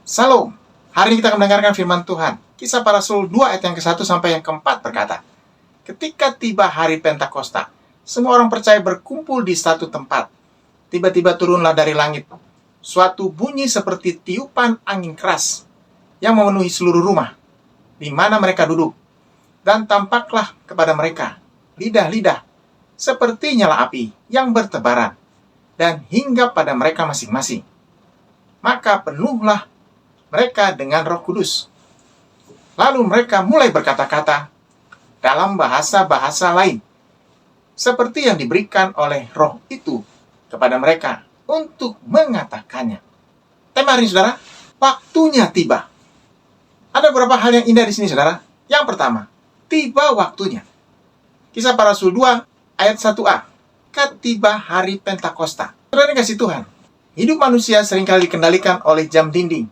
Salam. Hari ini kita akan mendengarkan firman Tuhan. Kisah Para Rasul 2 ayat yang ke-1 sampai yang ke-4 berkata, ketika tiba hari Pentakosta, semua orang percaya berkumpul di satu tempat. Tiba-tiba turunlah dari langit suatu bunyi seperti tiupan angin keras yang memenuhi seluruh rumah di mana mereka duduk. Dan tampaklah kepada mereka lidah-lidah seperti nyala api yang bertebaran dan hinggap pada mereka masing-masing. Maka penuhlah mereka dengan Roh Kudus. Lalu mereka mulai berkata-kata dalam bahasa-bahasa lain, seperti yang diberikan oleh Roh itu kepada mereka untuk mengatakannya. Tema hari ini, saudara, waktunya tiba. Ada beberapa hal yang indah di sini, saudara. Yang pertama, tiba waktunya. Kisah Para Rasul 2 ayat 1a. Ketiba hari Pentakosta. Saudara kasih Tuhan, hidup manusia seringkali dikendalikan oleh jam dinding,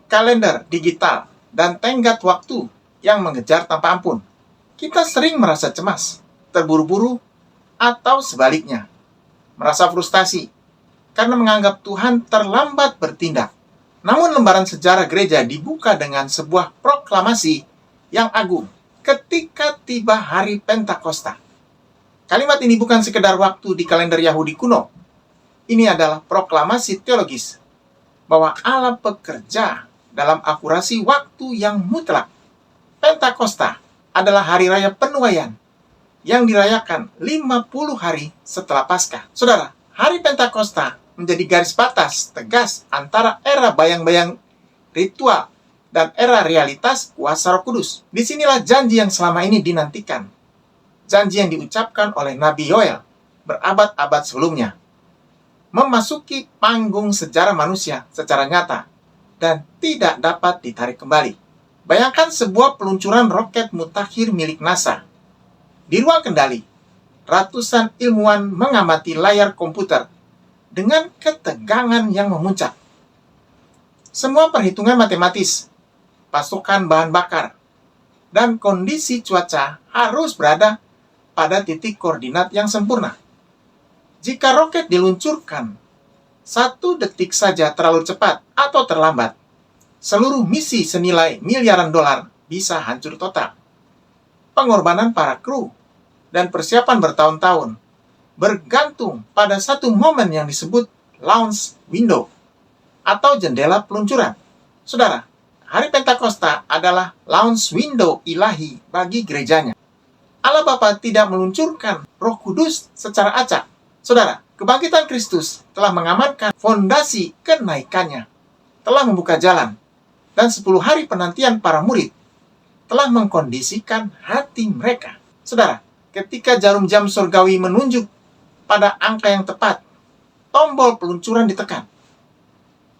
kalender digital, dan tenggat waktu yang mengejar tanpa ampun. Kita sering merasa cemas, terburu-buru, atau sebaliknya, merasa frustasi karena menganggap Tuhan terlambat bertindak. Namun lembaran sejarah gereja dibuka dengan sebuah proklamasi yang agung. Ketika tiba hari Pentakosta. Kalimat ini bukan sekedar waktu di kalender Yahudi kuno. Ini adalah proklamasi teologis bahwa Allah bekerja dalam akurasi waktu yang mutlak. Pentakosta adalah hari raya penuaian yang dirayakan 50 hari setelah Paskah. Saudara, hari Pentakosta menjadi garis batas tegas antara era bayang-bayang ritual dan era realitas kuasa Roh Kudus. Disinilah janji yang selama ini dinantikan. Janji yang diucapkan oleh Nabi Yoel berabad-abad sebelumnya. Memasuki panggung sejarah manusia secara nyata dan tidak dapat ditarik kembali. Bayangkan sebuah peluncuran roket mutakhir milik NASA. Di ruang kendali, ratusan ilmuwan mengamati layar komputer dengan ketegangan yang memuncak. Semua perhitungan matematis, pasokan bahan bakar, dan kondisi cuaca harus berada pada titik koordinat yang sempurna. Jika roket diluncurkan 1 detik saja terlalu cepat atau terlambat, seluruh misi senilai miliaran dolar bisa hancur total. Pengorbanan para kru dan persiapan bertahun-tahun bergantung pada satu momen yang disebut launch window atau jendela peluncuran. Saudara, hari Pentakosta adalah launch window ilahi bagi gerejanya. Allah Bapa tidak meluncurkan Roh Kudus secara acak. Saudara, kebangkitan Kristus telah mengamankan fondasi kenaikannya, telah membuka jalan, dan 10 hari penantian para murid telah mengkondisikan hati mereka. Saudara, ketika jarum jam surgawi menunjuk pada angka yang tepat, tombol peluncuran ditekan.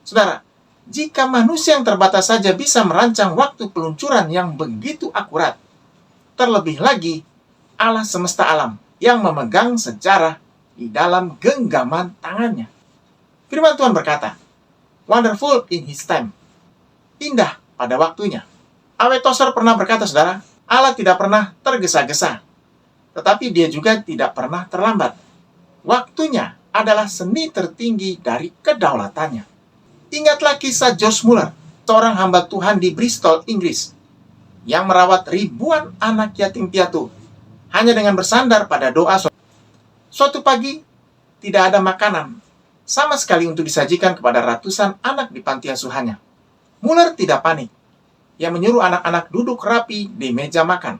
Saudara, jika manusia yang terbatas saja bisa merancang waktu peluncuran yang begitu akurat, terlebih lagi Allah semesta alam yang memegang sejarah di dalam genggaman tangannya. Firman Tuhan berkata, wonderful in his time. Indah pada waktunya. A.W. Tozer pernah berkata, saudara, Allah tidak pernah tergesa-gesa, tetapi dia juga tidak pernah terlambat. Waktunya adalah seni tertinggi dari kedaulatannya. Ingatlah kisah George Muller, seorang hamba Tuhan di Bristol, Inggris, yang merawat ribuan anak yatim piatu hanya dengan bersandar pada doa. Suatu pagi, tidak ada makanan sama sekali untuk disajikan kepada ratusan anak di panti asuhannya. Muller tidak panik. Ia menyuruh anak-anak duduk rapi di meja makan,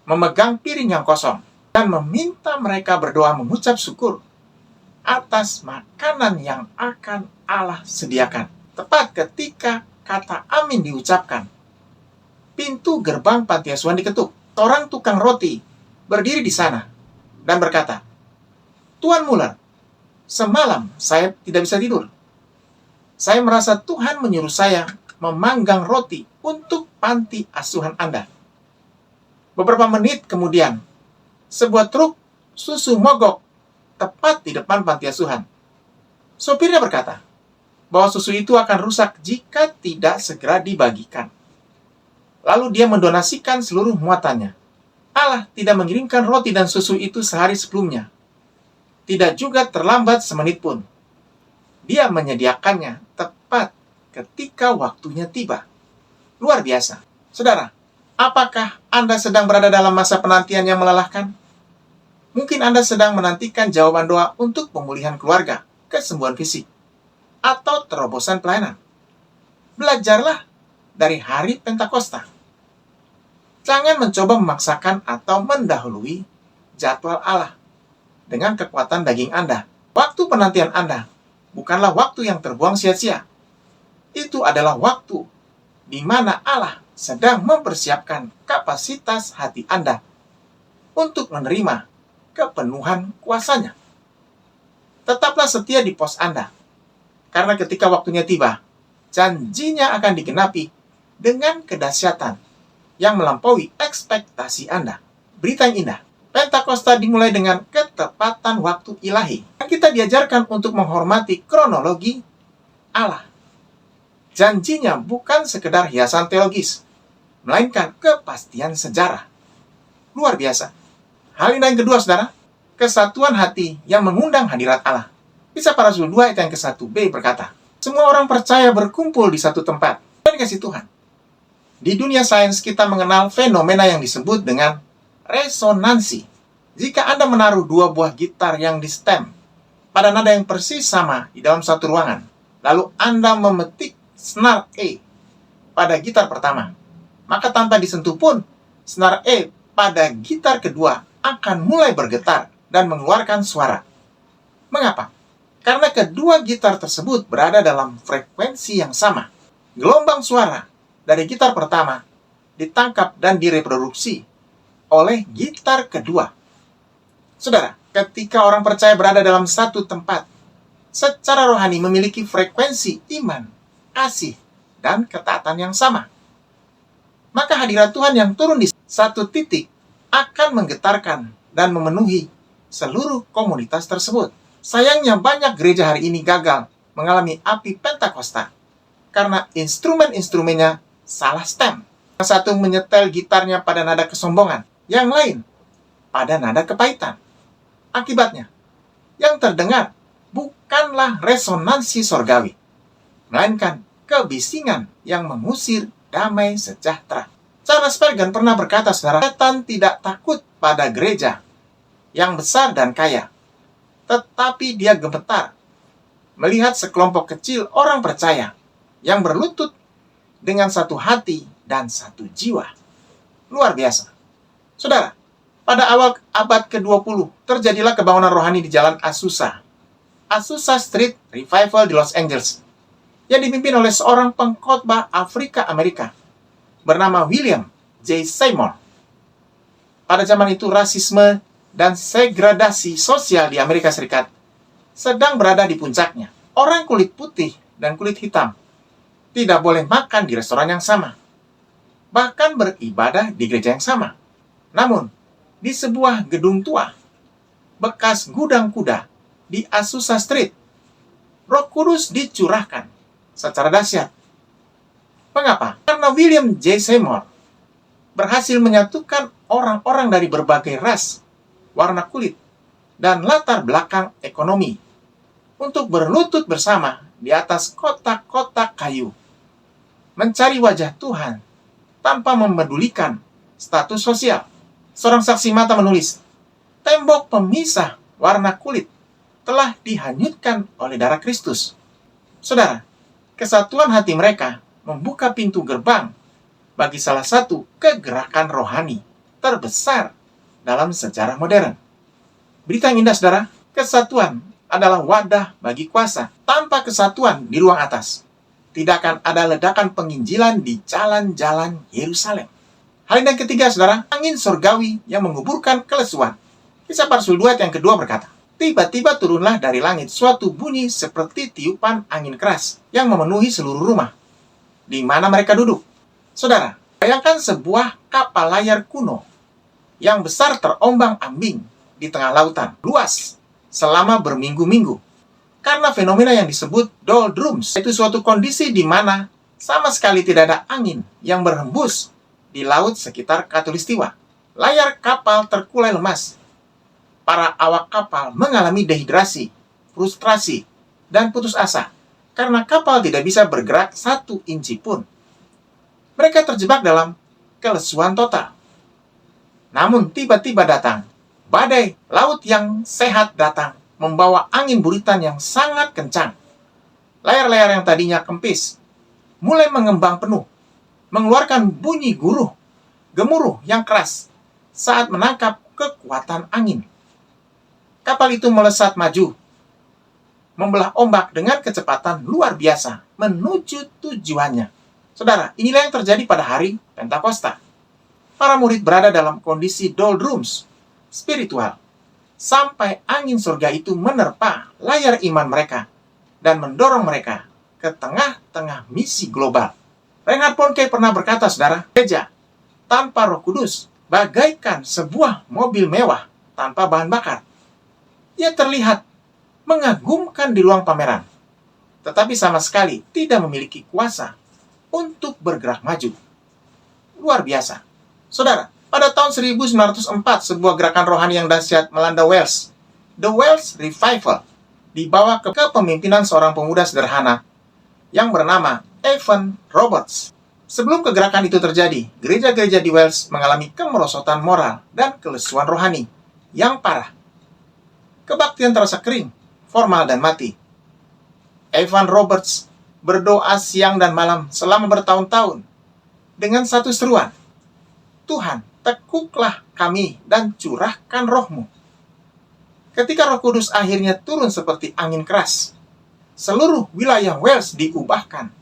memegang piring yang kosong, dan meminta mereka berdoa mengucap syukur atas makanan yang akan Allah sediakan. Tepat ketika kata amin diucapkan, pintu gerbang panti asuhan diketuk. Seorang tukang roti berdiri di sana dan berkata, Tuan Muller, semalam saya tidak bisa tidur. Saya merasa Tuhan menyuruh saya memanggang roti untuk panti asuhan Anda. Beberapa menit kemudian, sebuah truk susu mogok tepat di depan panti asuhan. Sopirnya berkata bahwa susu itu akan rusak jika tidak segera dibagikan. Lalu dia mendonasikan seluruh muatannya. Allah tidak mengirimkan roti dan susu itu sehari sebelumnya. Tidak juga terlambat semenit pun. Dia menyediakannya tepat ketika waktunya tiba. Luar biasa. Saudara, apakah Anda sedang berada dalam masa penantian yang melelahkan? Mungkin Anda sedang menantikan jawaban doa untuk pemulihan keluarga, kesembuhan fisik, atau terobosan pelayanan. Belajarlah dari hari Pentakosta. Jangan mencoba memaksakan atau mendahului jadwal Allah dengan kekuatan daging Anda. Waktu penantian Anda bukanlah waktu yang terbuang sia-sia. Itu adalah waktu di mana Allah sedang mempersiapkan kapasitas hati Anda untuk menerima kepenuhan kuasa-Nya. Tetaplah setia di pos Anda, karena ketika waktunya tiba, janji-Nya akan digenapi dengan kedahsyatan yang melampaui ekspektasi Anda. Berita yang indah, Pentakosta dimulai dengan ketepatan waktu ilahi. Kita diajarkan untuk menghormati kronologi Allah. Janjinya bukan sekedar hiasan teologis, melainkan kepastian sejarah. Luar biasa. Hal yang kedua, saudara, kesatuan hati yang mengundang hadirat Allah. Kisah Para Rasul 2 ayat yang ke-1b berkata, semua orang percaya berkumpul di satu tempat. Dan kasih Tuhan. Di dunia sains kita mengenal fenomena yang disebut dengan resonansi. Jika Anda menaruh dua buah gitar yang di stem pada nada yang persis sama di dalam satu ruangan, lalu Anda memetik senar E pada gitar pertama, maka tanpa disentuh pun, senar E pada gitar kedua akan mulai bergetar dan mengeluarkan suara. Mengapa? Karena kedua gitar tersebut berada dalam frekuensi yang sama. Gelombang suara dari gitar pertama ditangkap dan direproduksi oleh gitar kedua. Saudara, ketika orang percaya berada dalam satu tempat, secara rohani memiliki frekuensi iman, kasih, dan ketaatan yang sama, maka hadirat Tuhan yang turun di satu titik akan menggetarkan dan memenuhi seluruh komunitas tersebut. Sayangnya banyak gereja hari ini gagal mengalami api Pentakosta karena instrumen-instrumennya salah stem. Yang satu menyetel gitarnya pada nada kesombongan, yang lain pada nada kepahitan. Akibatnya, yang terdengar bukanlah resonansi sorgawi, melainkan kebisingan yang mengusir damai sejahtera. Charles Spurgeon pernah berkata, saudara, setan tidak takut pada gereja yang besar dan kaya, tetapi dia gemetar melihat sekelompok kecil orang percaya yang berlutut dengan satu hati dan satu jiwa. Luar biasa. Saudara, pada awal abad ke-20, terjadilah kebangunan rohani di jalan Azusa. Azusa Street Revival di Los Angeles, yang dipimpin oleh seorang pengkhotbah Afrika Amerika bernama William J. Seymour. Pada zaman itu, rasisme dan segregasi sosial di Amerika Serikat sedang berada di puncaknya. Orang kulit putih dan kulit hitam tidak boleh makan di restoran yang sama, bahkan beribadah di gereja yang sama. Namun, di sebuah gedung tua, bekas gudang kuda di Azusa Street, Roh Kudus dicurahkan secara dahsyat. Mengapa? Karena William J. Seymour berhasil menyatukan orang-orang dari berbagai ras, warna kulit, dan latar belakang ekonomi untuk berlutut bersama di atas kotak-kotak kayu, mencari wajah Tuhan tanpa memedulikan status sosial. Seorang saksi mata menulis, tembok pemisah warna kulit telah dihanyutkan oleh darah Kristus. Saudara, kesatuan hati mereka membuka pintu gerbang bagi salah satu kegerakan rohani terbesar dalam sejarah modern. Berita yang indah, saudara, kesatuan adalah wadah bagi kuasa. Tanpa kesatuan di ruang atas, tidak akan ada ledakan penginjilan di jalan-jalan Yerusalem. Hal yang ketiga, saudara, angin surgawi yang menguburkan kelesuan. Kisah Para Rasul 2 yang kedua berkata, tiba-tiba turunlah dari langit suatu bunyi seperti tiupan angin keras yang memenuhi seluruh rumah di mana mereka duduk. Saudara, bayangkan sebuah kapal layar kuno yang besar terombang-ambing di tengah lautan luas selama berminggu-minggu. Karena fenomena yang disebut doldrums, itu suatu kondisi di mana sama sekali tidak ada angin yang berhembus di laut sekitar Khatulistiwa. Layar kapal terkulai lemas. Para awak kapal mengalami dehidrasi, frustrasi, dan putus asa. karena kapal tidak bisa bergerak 1 inci pun. Mereka terjebak dalam kelesuan total. Namun tiba-tiba datang badai laut yang sehat datang, membawa angin buritan yang sangat kencang. Layar-layar yang tadinya kempis mulai mengembang penuh, mengeluarkan bunyi gemuruh yang keras saat menangkap kekuatan angin. Kapal itu melesat maju, membelah ombak dengan kecepatan luar biasa menuju tujuannya. Saudara, inilah yang terjadi pada hari Pentakosta. Para murid berada dalam kondisi doldrums spiritual, sampai angin surga itu menerpa layar iman mereka dan mendorong mereka ke tengah-tengah misi global. Reinhard Bonnke pernah berkata, saudara, gereja tanpa Roh Kudus bagaikan sebuah mobil mewah tanpa bahan bakar. Ia terlihat mengagumkan di ruang pameran, tetapi sama sekali tidak memiliki kuasa untuk bergerak maju. Luar biasa. Saudara, pada tahun 1904, sebuah gerakan rohani yang dahsyat melanda Wales. The Wales Revival dibawa ke kepemimpinan seorang pemuda sederhana yang bernama Evan Roberts. Sebelum kegerakan itu terjadi, gereja-gereja di Wales mengalami kemerosotan moral dan kelesuan rohani yang parah. Kebaktian terasa kering, formal, dan mati. Evan Roberts berdoa siang dan malam selama bertahun-tahun dengan satu seruan, Tuhan, tekuklah kami dan curahkan Roh-Mu. Ketika Roh Kudus akhirnya turun seperti angin keras, seluruh wilayah Wales diubahkan.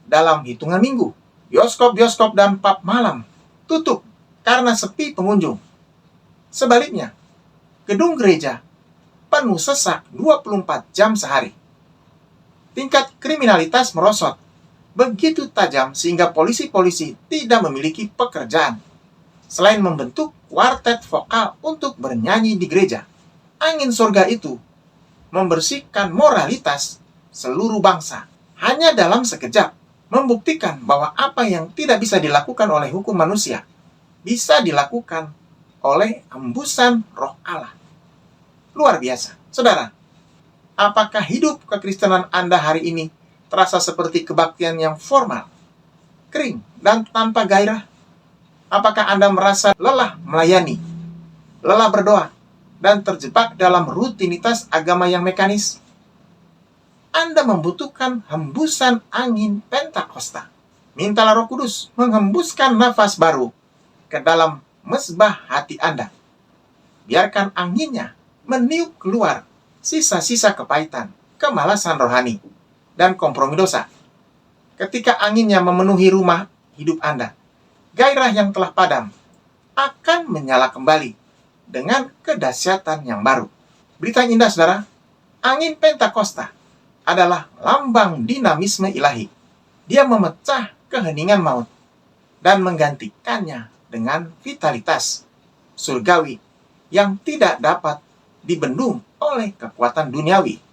Dalam hitungan minggu, bioskop-bioskop dan pub malam tutup karena sepi pengunjung. Sebaliknya, gedung gereja penuh sesak 24 jam sehari. Tingkat kriminalitas merosot begitu tajam sehingga polisi-polisi tidak memiliki pekerjaan selain membentuk kuartet vokal untuk bernyanyi di gereja. Angin surga itu membersihkan moralitas seluruh bangsa hanya dalam sekejap, membuktikan bahwa apa yang tidak bisa dilakukan oleh hukum manusia bisa dilakukan oleh hembusan Roh Allah. Luar biasa. Saudara, apakah hidup kekristenan Anda hari ini terasa seperti kebaktian yang formal, kering, dan tanpa gairah? Apakah Anda merasa lelah melayani, lelah berdoa, dan terjebak dalam rutinitas agama yang mekanis? Anda membutuhkan hembusan angin Pentakosta. Mintalah Roh Kudus menghembuskan nafas baru ke dalam mezbah hati Anda. Biarkan anginnya meniup keluar sisa-sisa kepahitan, kemalasan rohani, dan kompromi dosa. Ketika anginnya memenuhi rumah hidup Anda, gairah yang telah padam akan menyala kembali dengan kedahsyatan yang baru. Berita yang indah, saudara, angin Pentakosta adalah lambang dinamisme ilahi. Dia memecah keheningan maut dan menggantikannya dengan vitalitas surgawi yang tidak dapat dibendung oleh kekuatan duniawi.